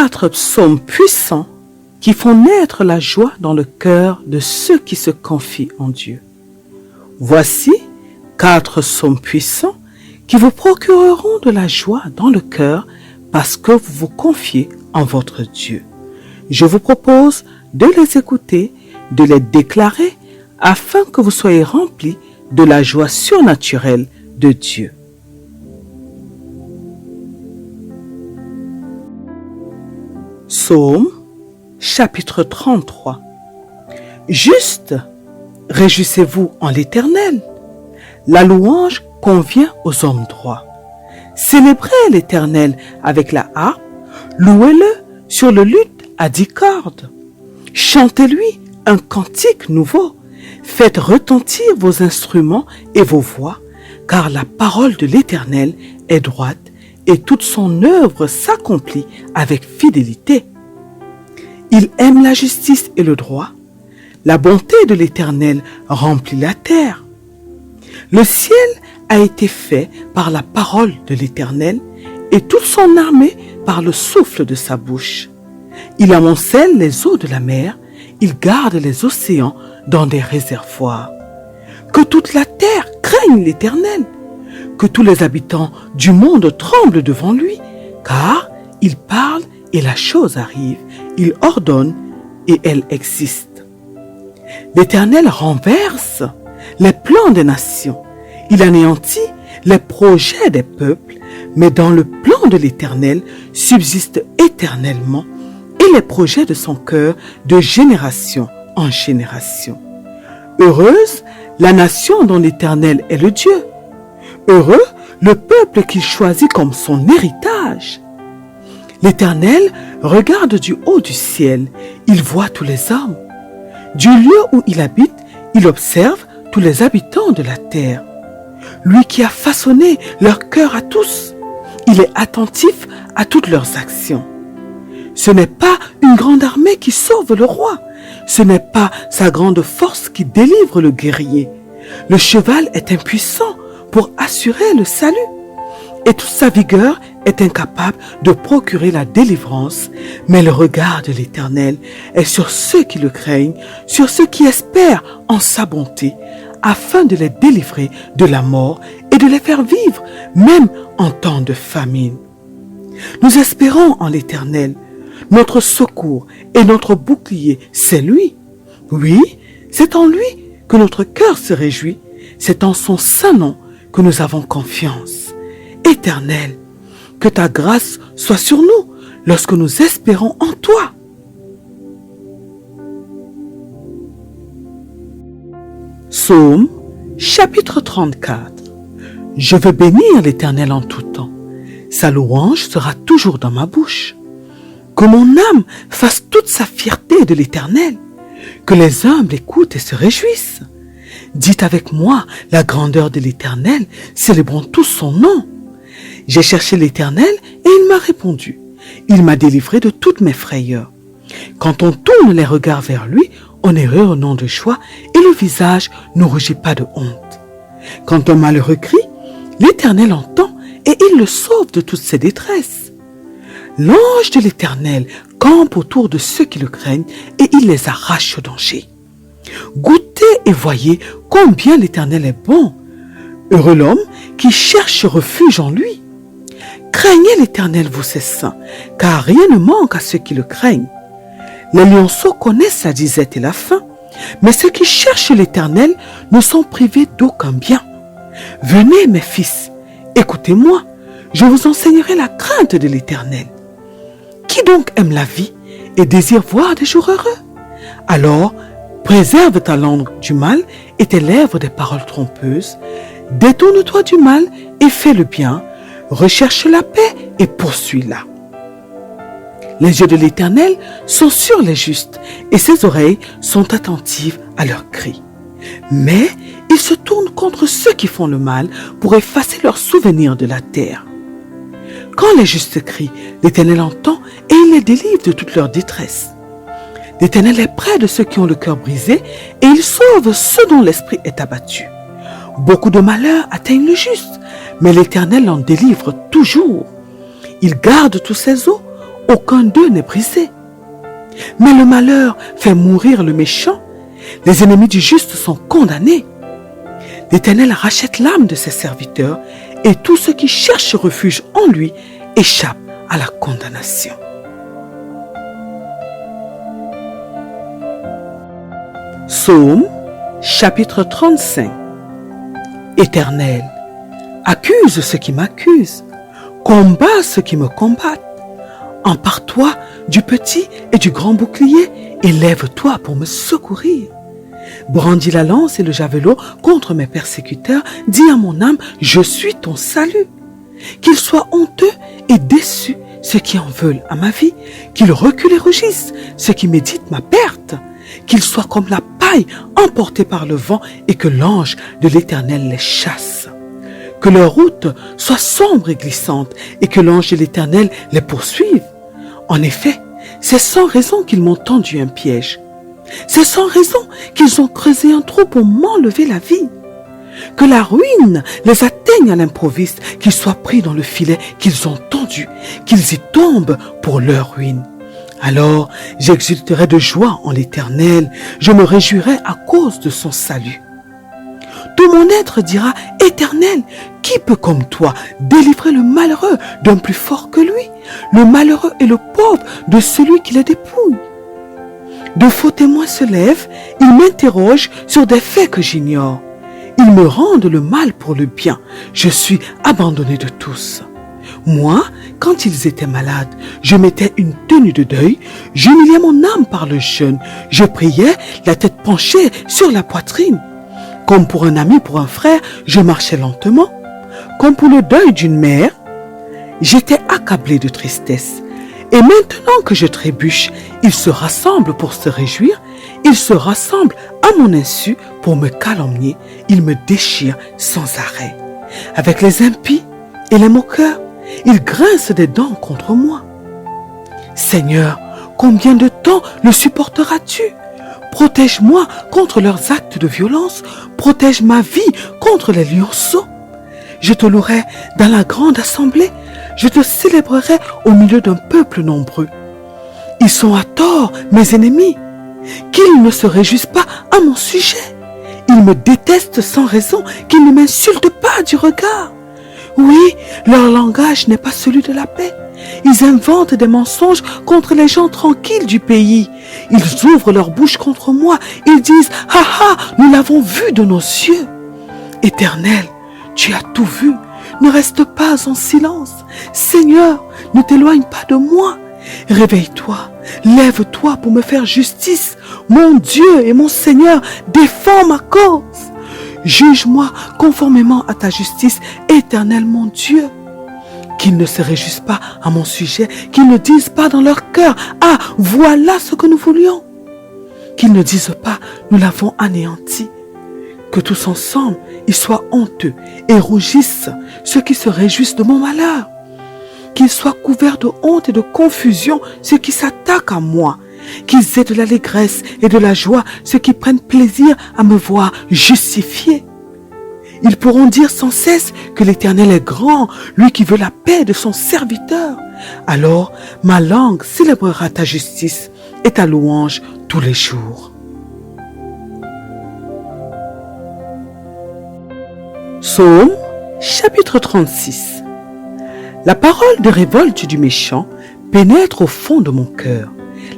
4 psaumes puissants qui font naître la joie dans le cœur de ceux qui se confient en Dieu. Voici 4 psaumes puissants qui vous procureront de la joie dans le cœur parce que vous vous confiez en votre Dieu. Je vous propose de les écouter, de les déclarer afin que vous soyez remplis de la joie surnaturelle de Dieu. Psaume, chapitre 33. Juste, réjouissez-vous en l'Éternel. La louange convient aux hommes droits. Célébrez l'Éternel avec la harpe, louez-le sur le luth à 10 cordes. Chantez-lui un cantique nouveau. Faites retentir vos instruments et vos voix, car la parole de l'Éternel est droite et toute son œuvre s'accomplit avec fidélité. Il aime la justice et le droit. La bonté de l'Éternel remplit la terre. Le ciel a été fait par la parole de l'Éternel et toute son armée par le souffle de sa bouche. Il amoncelle les eaux de la mer, il garde les océans dans des réservoirs. Que toute la terre craigne l'Éternel, que tous les habitants du monde tremblent devant lui, car il parle et la chose arrive, il ordonne et elle existe. L'Éternel renverse les plans des nations, il anéantit les projets des peuples, mais dans le plan de l'Éternel subsistent éternellement et les projets de son cœur de génération en génération. Heureuse la nation dont l'Éternel est le Dieu. Heureux le peuple qu'il choisit comme son héritage. L'Éternel regarde du haut du ciel, il voit tous les hommes. Du lieu où il habite, il observe tous les habitants de la terre. Lui qui a façonné leur cœur à tous, il est attentif à toutes leurs actions. Ce n'est pas une grande armée qui sauve le roi, ce n'est pas sa grande force qui délivre le guerrier. Le cheval est impuissant pour assurer le salut, et toute sa vigueur est incapable de procurer la délivrance, mais le regard de l'Éternel est sur ceux qui le craignent, sur ceux qui espèrent en sa bonté, afin de les délivrer de la mort et de les faire vivre, même en temps de famine. Nous espérons en l'Éternel. Notre secours et notre bouclier, c'est lui. Oui, c'est en lui que notre cœur se réjouit. C'est en son saint nom que nous avons confiance. Éternel, que ta grâce soit sur nous lorsque nous espérons en toi. Psaume, chapitre 34. Je veux bénir l'Éternel en tout temps. Sa louange sera toujours dans ma bouche. Que mon âme fasse toute sa fierté de l'Éternel. Que les humbles écoutent et se réjouissent. Dites avec moi la grandeur de l'Éternel, célébrons tous son nom. J'ai cherché l'Éternel et il m'a répondu. Il m'a délivré de toutes mes frayeurs. Quand on tourne les regards vers lui, on est heureux au nom de joie et le visage ne rougit pas de honte. Quand un malheureux crie, l'Éternel entend et il le sauve de toutes ses détresses. L'ange de l'Éternel campe autour de ceux qui le craignent et il les arrache au danger. Goûtez et voyez combien l'Éternel est bon. Heureux l'homme qui cherche refuge en lui. Craignez l'Éternel, vous ses saints, car rien ne manque à ceux qui le craignent. Les lionceaux connaissent la disette et la faim, mais ceux qui cherchent l'Éternel ne sont privés d'aucun bien. Venez, mes fils, écoutez-moi, je vous enseignerai la crainte de l'Éternel. Qui donc aime la vie et désire voir des jours heureux? Alors, préserve ta langue du mal et tes lèvres des paroles trompeuses. Détourne-toi du mal et fais le bien. Recherche la paix et poursuis-la. Les yeux de l'Éternel sont sur les justes et ses oreilles sont attentives à leurs cris. Mais il se tourne contre ceux qui font le mal pour effacer leurs souvenirs de la terre. Quand les justes crient, l'Éternel entend et il les délivre de toute leur détresse. L'Éternel est près de ceux qui ont le cœur brisé et il sauve ceux dont l'esprit est abattu. Beaucoup de malheurs atteignent le juste, mais l'Éternel en délivre toujours. Il garde tous ses os, aucun d'eux n'est brisé. Mais le malheur fait mourir le méchant, les ennemis du juste sont condamnés. L'Éternel rachète l'âme de ses serviteurs, et tous ceux qui cherchent refuge en lui échappent à la condamnation. Psaume, chapitre 35. Éternel, accuse ceux qui m'accusent, combat ceux qui me combattent. Empare-toi du petit et du grand bouclier, et lève-toi pour me secourir. Brandis la lance et le javelot contre mes persécuteurs, dis à mon âme, je suis ton salut. Qu'ils soient honteux et déçus ceux qui en veulent à ma vie, qu'ils reculent et rougissent ceux qui méditent ma perte, qu'ils soient comme la paille emportée par le vent et que l'ange de l'Éternel les chasse. Que leur route soit sombre et glissante et que l'ange de l'Éternel les poursuive. En effet, c'est sans raison qu'ils m'ont tendu un piège. C'est sans raison qu'ils ont creusé un trou pour m'enlever la vie. Que la ruine les atteigne à l'improviste, qu'ils soient pris dans le filet qu'ils ont tendu, qu'ils y tombent pour leur ruine. Alors j'exulterai de joie en l'Éternel, je me réjouirai à cause de son salut. Tout mon être dira, Éternel, qui peut comme toi délivrer le malheureux d'un plus fort que lui, le malheureux et le pauvre de celui qui les dépouille? De faux témoins se lèvent, ils m'interrogent sur des faits que j'ignore. Ils me rendent le mal pour le bien, je suis abandonné de tous. Moi, quand ils étaient malades, je mettais une tenue de deuil, j'humiliais mon âme par le jeûne, je priais, la tête penchée sur la poitrine. Comme pour un ami, pour un frère, je marchais lentement. Comme pour le deuil d'une mère, j'étais accablé de tristesse. Et maintenant que je trébuche, ils se rassemblent pour se réjouir, ils se rassemblent à mon insu pour me calomnier, ils me déchirent sans arrêt. Avec les impies et les moqueurs, ils grincent des dents contre moi. Seigneur, combien de temps le supporteras-tu? Protège-moi contre leurs actes de violence, protège ma vie contre les lionceaux. Je te louerai dans la grande assemblée, je te célébrerai au milieu d'un peuple nombreux. Ils sont à tort, mes ennemis, qu'ils ne se réjouissent pas à mon sujet. Ils me détestent sans raison, qu'ils ne m'insultent pas du regard. Oui, leur langage n'est pas celui de la paix. Ils inventent des mensonges contre les gens tranquilles du pays. Ils ouvrent leur bouche contre moi. Ils disent, « Ah ah, nous l'avons vu de nos yeux. » Éternel, tu as tout vu. Ne reste pas en silence. Seigneur, ne t'éloigne pas de moi. Réveille-toi, lève-toi pour me faire justice. Mon Dieu et mon Seigneur, défends ma cause. Juge-moi conformément à ta justice, Éternel mon Dieu. Qu'ils ne se réjouissent pas à mon sujet, qu'ils ne disent pas dans leur cœur, « Ah, voilà ce que nous voulions !» Qu'ils ne disent pas, « Nous l'avons anéanti !» Que tous ensemble, ils soient honteux et rougissent ceux qui se réjouissent de mon malheur. Qu'ils soient couverts de honte et de confusion ceux qui s'attaquent à moi. Qu'ils aient de l'allégresse et de la joie ceux qui prennent plaisir à me voir justifié. Ils pourront dire sans cesse que l'Éternel est grand, lui qui veut la paix de son serviteur. Alors ma langue célébrera ta justice et ta louange tous les jours. Psaume, chapitre 36. La parole de révolte du méchant pénètre au fond de mon cœur.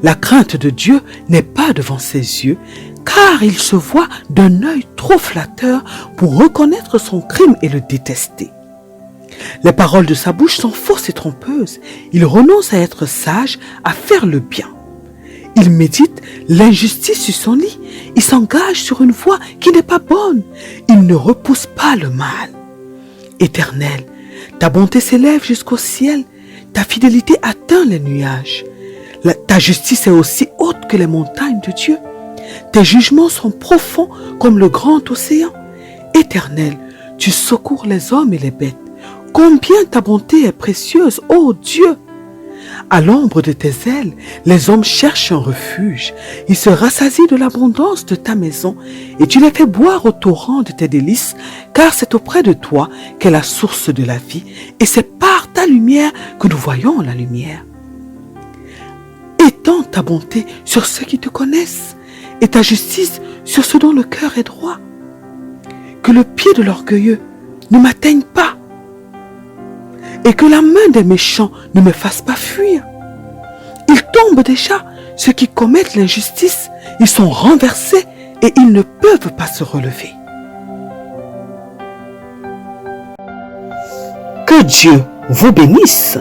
La crainte de Dieu n'est pas devant ses yeux, car il se voit d'un œil trop flatteur pour reconnaître son crime et le détester. Les paroles de sa bouche sont fausses et trompeuses. Il renonce à être sage, à faire le bien. Il médite l'injustice sur son lit. Il s'engage sur une voie qui n'est pas bonne. Il ne repousse pas le mal. Éternel, ta bonté s'élève jusqu'au ciel. Ta fidélité atteint les nuages. Ta justice est aussi haute que les montagnes de Dieu. Tes jugements sont profonds comme le grand océan. Éternel, tu secours les hommes et les bêtes. Combien ta bonté est précieuse, ô Dieu! À l'ombre de tes ailes, les hommes cherchent un refuge. Ils se rassasient de l'abondance de ta maison et tu les fais boire au torrent de tes délices, car c'est auprès de toi qu'est la source de la vie et c'est par ta lumière que nous voyons la lumière. étends ta bonté sur ceux qui te connaissent et ta justice sur ceux dont le cœur est droit. Que le pied de l'orgueilleux ne m'atteigne pas et que la main des méchants ne me fasse pas fuir. Ils tombent déjà, ceux qui commettent l'injustice, ils sont renversés et ils ne peuvent pas se relever. Que Dieu vous bénisse.